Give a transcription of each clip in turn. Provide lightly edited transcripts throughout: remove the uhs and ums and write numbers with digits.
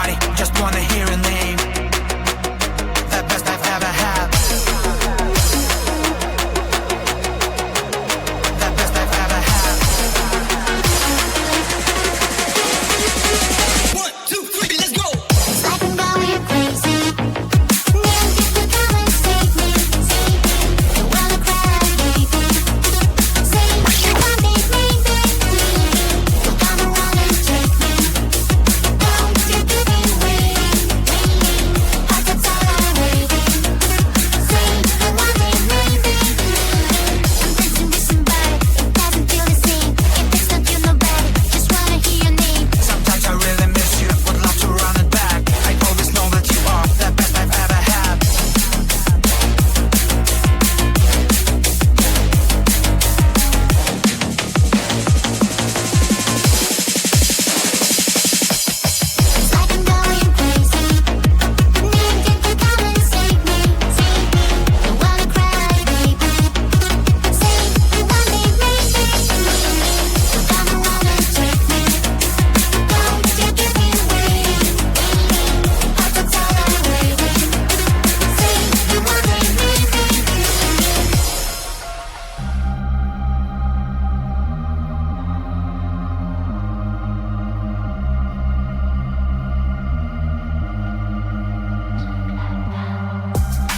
body, just wanna hear a name. The best I've ever had. The best I've ever had. 1, 2, 3, let's go. It's like I'm going crazy. Now get the come and save me. Don't wanna cry, baby. Say you want me, maybe. You'll come around and take me. Don't you give me waiting. Heart that's all I'm waiting. Say you want me, maybe. I'm dancing with somebody. It doesn't feel the same. If it's not you, nobody. Just wanna hear your name. Sometimes I really miss you, would love to run it back. I always know that you are the best I've ever had. It's like I'm going crazy. Now get the come and save me. Don't wanna cry, baby. Say you want me, maybe. You'll come around and take me. Don't you give me waiting. Heart that's all I'm waiting. Say you want me, maybe.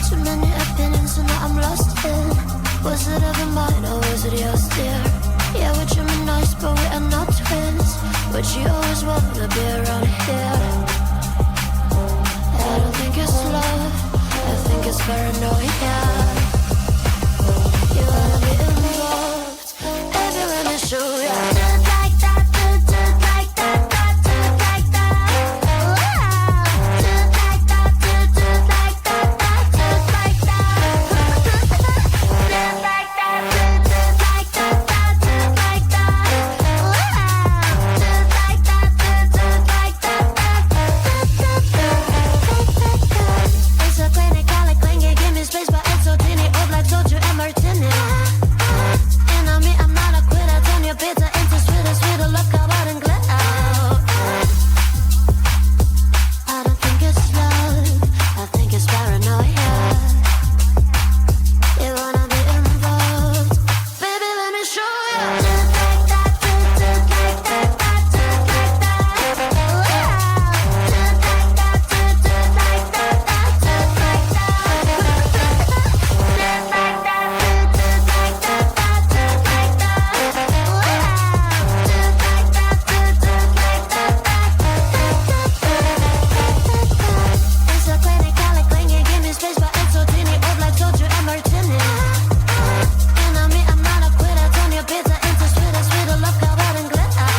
Too many opinions and now I'm lost in. Was it ever mine or was it yours, dear? Yeah, we're Gemini's, but we are not twins. But you always wanted to be around here. I don't think it's love, I think it's paranoia. You wanna be involved, baby, let me show ya. Do it like that, do it like that, do it like that. Wow. Do it like that, do it like that, do it like that. Do it like that, do it like that, do it like that. Wow. Do it like that, do it like that, It's so clinical, like clinging, give me space, but it's so teeny. Old like soju and martini. And on me, I'm not a quitter. Turn your pizza into sweeter, sweeter. Love covered in glitter. I don't think it's love, I think it's paranoia. You wanna be involved, baby, let me show ya. Do it like that, do it like that, do it like that. Wow. Do it like that, do it like that, do it like that. Do it like that, do it like that, do it like that. Wow. Do it like that, do it like that, It's so clinical, like clinging, give me space, but it's so teeny. Old like soju and martini. And on me, I'm not a quitter. Turn your pizza into sweeter, sweeter. Love covered in glitter.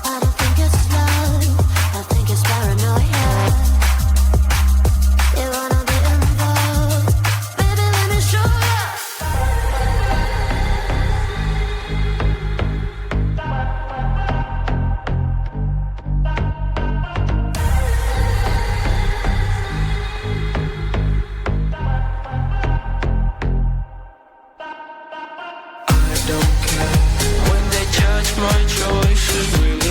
I don't think it's love, I think it's paranoia. You wanna be involved, baby, let me show ya. I don't care when they judge my choices. Will